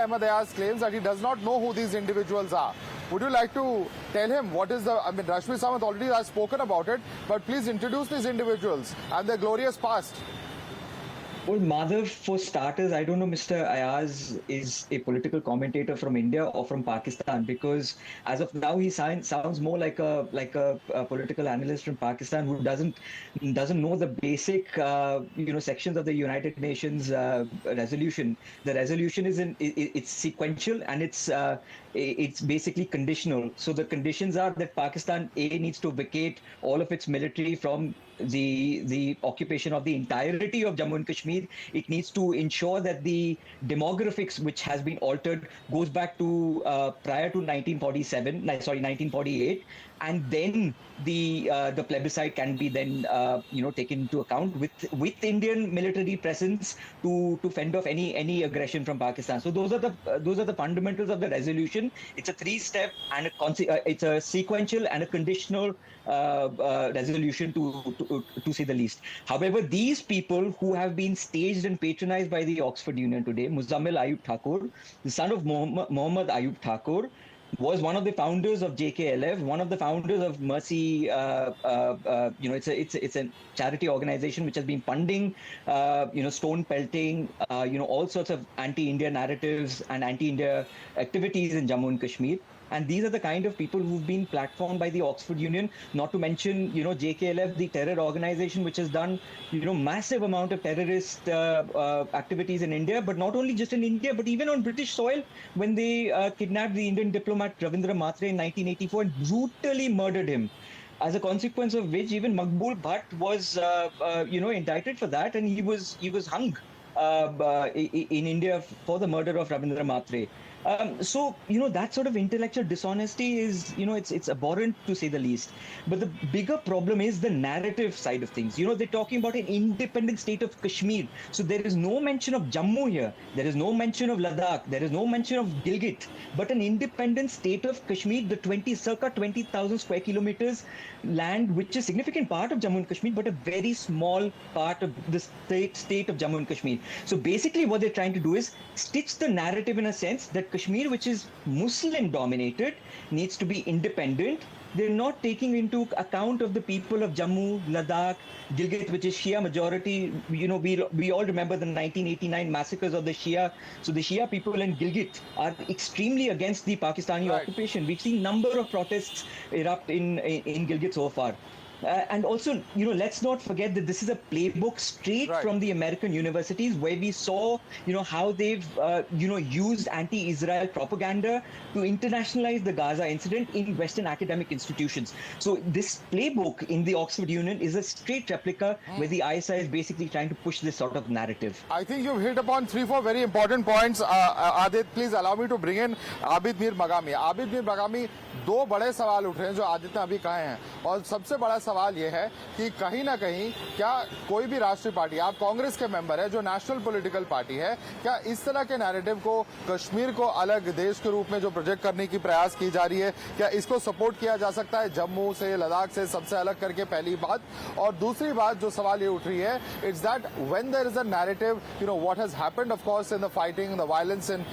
Ahmed Ayaz claims that he does not know who these individuals are. Would you like to tell him what is the, I mean, Rashmi Samant already has spoken about it, but please introduce these individuals and their glorious past. Well, Madhav, for starters, I don't know Mr. Ayaz is a political commentator from India or from Pakistan, because as of now he sounds more like a political analyst from Pakistan who doesn't know the basic sections of the United Nations resolution. The resolution it's sequential and it's basically conditional. So the conditions are that Pakistan needs to vacate all of its military from the occupation of the entirety of Jammu and Kashmir. It needs to ensure that the demographics, which has been altered, goes back to prior to 1948, and then the plebiscite can be then taken into account with Indian military presence to fend off any aggression from Pakistan. So those are the fundamentals of the resolution. It's a three-step and it's a sequential and a conditional resolution to say the least. However, these people who have been staged and patronized by the Oxford Union today, Muzammil Ayub Thakur, the son of Mohammad Ayub Thakur, was one of the founders of JKLF, one of the founders of Mercy. It's a charity organization which has been funding, stone pelting, all sorts of anti-India narratives and anti-India activities in Jammu and Kashmir. And these are the kind of people who've been platformed by the Oxford Union, not to mention, JKLF, the terror organization, which has done, massive amount of terrorist activities in India, but not only just in India, but even on British soil, when they kidnapped the Indian diplomat Ravindra Matre in 1984 and brutally murdered him. As a consequence of which, even Maqbool Bhatt was, indicted for that, and he was hung in India for the murder of Ravindra Matre. So that sort of intellectual dishonesty is it's abhorrent, to say the least. But the bigger problem is the narrative side of things. They're talking about an independent state of Kashmir. So there is no mention of Jammu here. There is no mention of Ladakh. There is no mention of Gilgit. But an independent state of Kashmir, the circa 20,000 square kilometers land, which is a significant part of Jammu and Kashmir, but a very small part of the state of Jammu and Kashmir. So basically what they're trying to do is stitch the narrative in a sense that Kashmir, which is Muslim dominated, needs to be independent. They're not taking into account of the people of Jammu, Ladakh, Gilgit, which is Shia majority. We all remember the 1989 massacres of the Shia. So the Shia people in Gilgit are extremely against the Pakistani occupation. We've seen number of protests erupt in Gilgit so far. And also, let's not forget that this is a playbook straight from the American universities, where we saw, how they've, used anti-Israel propaganda to internationalize the Gaza incident in Western academic institutions. So this playbook in the Oxford Union is a straight replica where the ISI is basically trying to push this sort of narrative. I think you've hit upon 3-4 very important points. Adit, please allow me to bring in Abid Mir Maghami. Abid Mir Maghami, दो बड़े सवाल उठ रहे हैं जो आदित्य ने अभी कहे हैं, और सबसे बड़ा सवाल यह है कि कहीं ना कहीं क्या कोई भी राष्ट्रीय पार्टी, आप कांग्रेस के मेंबर है जो नेशनल पॉलिटिकल पार्टी है, क्या इस तरह के नैरेटिव को, कश्मीर को अलग देश के रूप में जो प्रोजेक्ट करने की प्रयास की जा रही है, क्या इसको सपोर्ट किया जा सकता है जम्मू से, लद्दाख से, सबसे अलग करके? पहली बात। और दूसरी बात जो सवाल ये उठ रही है, it's that when there is a narrative, what has happened of course in the fighting, the violence in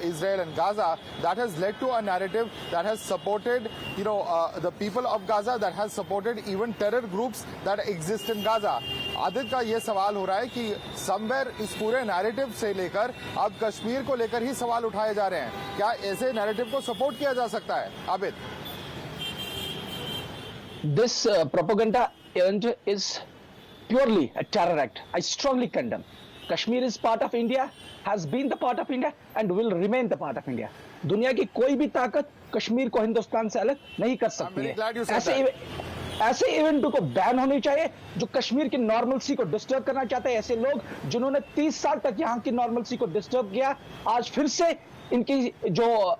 Israel and Gaza, that has led to a narrative that has supported the people of Gaza, that has supported even terror groups that exist in Gaza. Aditya का ये सवाल हो रहा है कि somewhere इस पूरे narrative से लेकर अब कश्मीर को लेकर ही सवाल उठाए जा रहे हैं। क्या ऐसे नैरेटिव को सपोर्ट किया जा सकता है? Abid, this propaganda event is purely a terror act. I strongly condemn. Kashmir is part of India, has been the part of India and will remain the part of India. दुनिया की कोई भी ताकत कश्मीर को हिंदुस्तान से अलग नहीं कर सकती है। ऐसे इवेंटों को बैन होनी चाहिए। जो कश्मीर की नॉर्मलसी को डिस्टर्ब करना चाहते हैं, ऐसे लोग जिन्होंने 30 साल तक यहाँ की नॉर्मलसी को डिस्टर्ब किया, आज फिर से इनकी जो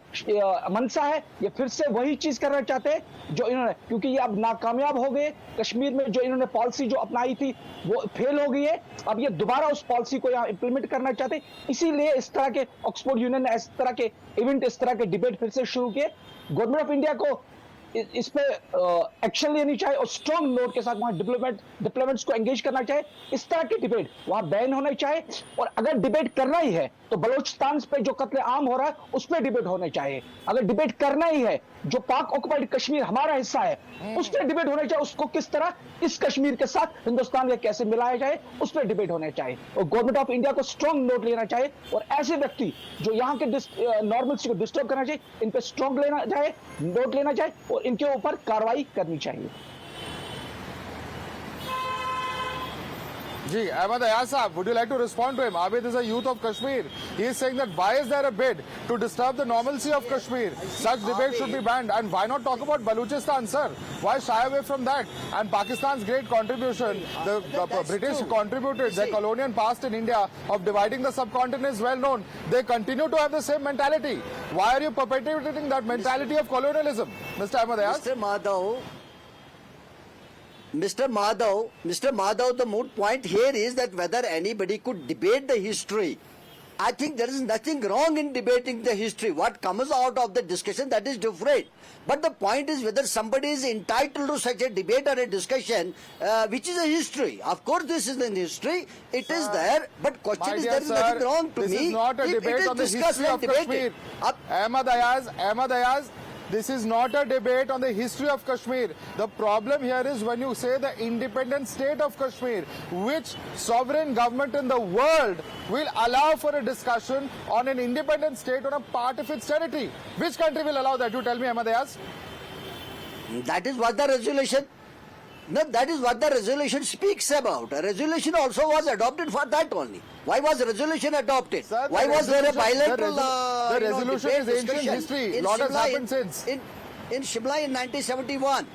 मनसा है, ये फिर से वही चीज करना चाहते हैं जो इन्होंने, क्योंकि ये अब नाकामयाब हो गए। कश्मीर में जो इन्होंने पॉलिसी जो अपनाई थी वो फेल हो गई है। अब ये दोबारा उस पॉलिसी को यहाँ इंप्लीमेंट करना चाहते हैं। इसीलिए इस तरह के ऑक्सफोर्ड यूनियन ने इस तरह के इवेंट, इस तरह के डिबेट फिर से शुरू किए। गवर्नमेंट ऑफ इंडिया को इस पे एक्शन लेनी चाहिए और स्ट्रॉन्ग नोट के साथ वहां डिप्लोमेट्स को एंगेज करना चाहिए। इस तरह की डिबेट वहां बैन होना चाहिए, और अगर डिबेट करना ही है तो बलोचिस्तान पे जो कत्ले आम हो रहा है उस पर डिबेट होना चाहिए। अगर डिबेट करना ही है जो पाक ऑक्युपाइड कश्मीर हमारा हिस्सा है उस पर डिबेट होना चाहिए, उसको किस तरह इस कश्मीर के साथ हिंदुस्तान के कैसे मिलाया जाए उस पर डिबेट होना चाहिए, और गवर्नमेंट ऑफ इंडिया को स्ट्रॉन्ग नोट लेना चाहिए, और ऐसे व्यक्ति जो यहाँ के नॉर्मल्स को डिस्टर्ब करना चाहिए इन पे स्ट्रॉन्ग लेना चाहिए, नोट लेना चाहिए और इनके ऊपर कार्रवाई करनी चाहिए। Ji, Ahmad Ayaz Saab, would you like to respond to him? Abid is a youth of Kashmir. He is saying that why is there a bid to disturb the normalcy of Kashmir? Such debate should be banned. And why not talk about Balochistan, sir? Why shy away from that? And Pakistan's great contribution, the British contributed their colonial past in India of dividing the subcontinent is well known. They continue to have the same mentality. Why are you perpetuating that mentality of colonialism, Mr. Ahmad Ayaz? Mr. Madhav, the moot point here is that whether anybody could debate the history. I think there is nothing wrong in debating the history. What comes out of the discussion, that is different. But the point is whether somebody is entitled to such a debate or a discussion, which is a history. Of course, this is an history. It is there. But question is, there is nothing wrong to me. This is not a debate on the history of Kashmir. Ahmad Ayaz, this is not a debate on the history of Kashmir. The problem here is when you say the independent state of Kashmir, which sovereign government in the world will allow for a discussion on an independent state on a part of its territory. Which country will allow that? You tell me, Ahmad Ayaz. That is what the resolution. No, that is what the resolution speaks about. A resolution also was adopted for that only. Why was the resolution adopted? Sir, Why was there a bilateral? The resolution is ancient history. Lot has happened since. In Shimla in 1971.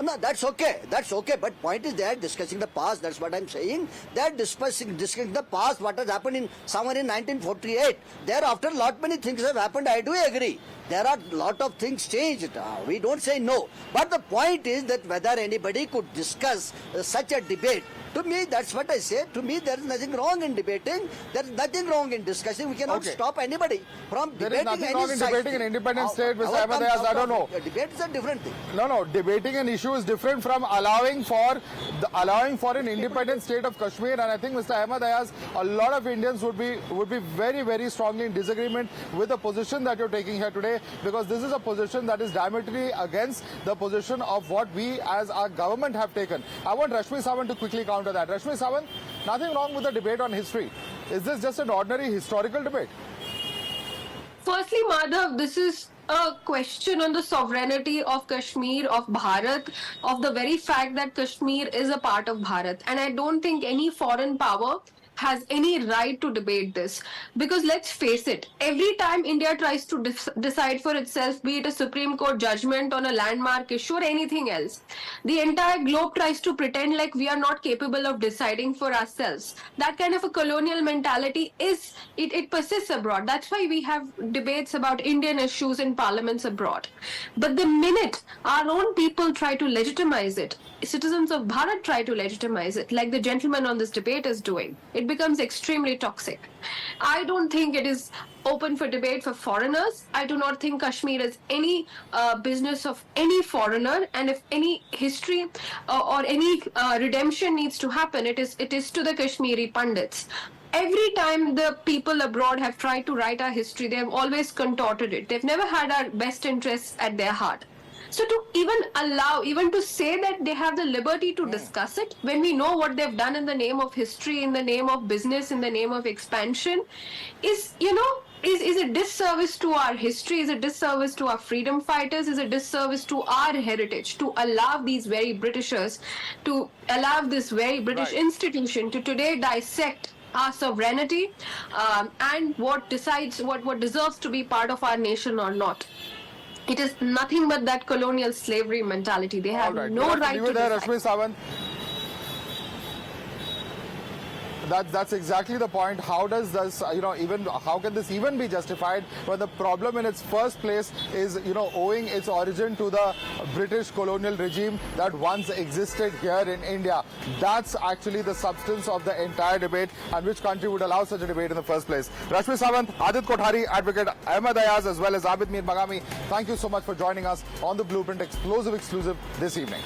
No, that's okay. That's okay. But point is they are discussing the past. That's what I'm saying. They are discussing the past. What has happened in somewhere in 1948. Thereafter, lot many things have happened. I do agree. There are lot of things changed. We don't say no. But the point is that whether anybody could discuss such a debate. To me, that's what I say. To me, there is nothing wrong in debating. There is nothing wrong in discussing. We cannot stop anybody from debating. There is nothing wrong in debating an independent state, Mr. Ahmad Ayaz. I don't know. Debate is a different thing. No. Debating an issue is different from allowing for an independent state of Kashmir. And I think, Mr. Ahmad Ayaz, a lot of Indians would be very, very strongly in disagreement with the position that you're taking here today, because this is a position that is diametrically against the position of what we as our government have taken. I want Rashmi Sawant to quickly counter that. Rashmi Sawant, nothing wrong with the debate on history. Is this just an ordinary historical debate? Firstly, Madhav, this is a question on the sovereignty of Kashmir, of Bharat, of the very fact that Kashmir is a part of Bharat. And I don't think any foreign power has any right to debate this, because let's face it, every time India tries to decide for itself, be it a Supreme Court judgment on a landmark issue or anything else, the entire globe tries to pretend like we are not capable of deciding for ourselves. That kind of a colonial mentality it persists abroad. That's why we have debates about Indian issues in parliaments abroad. But the minute our own people try to legitimize it, citizens of Bharat try to legitimize it, like the gentleman on this debate is doing, it becomes extremely toxic. I don't think it is open for debate for foreigners. I do not think Kashmir is any business of any foreigner, and if any history or any redemption needs to happen, it is to the Kashmiri Pandits. Every time the people abroad have tried to write our history, they have always contorted it. They've never had our best interests at their heart. So to even to say that they have the liberty to discuss it, when we know what they've done in the name of history, in the name of business, in the name of expansion, is a disservice to our history, is a disservice to our freedom fighters, is a disservice to our heritage, to allow these very Britishers, to allow this very British institution to today dissect our sovereignty and what decides what deserves to be part of our nation or not. It is nothing but that colonial slavery mentality. They have no right to decide. Rashmi Sawant. That's exactly the point. How does this, even how can this even be justified when the problem in its first place is, owing its origin to the British colonial regime that once existed here in India? That's actually the substance of the entire debate, and which country would allow such a debate in the first place? Rashmi Sawant, Adit Kothari, Advocate Ahmed Ayaz, as well as Abid Mir Magami, thank you so much for joining us on the Blueprint Explosive Exclusive this evening.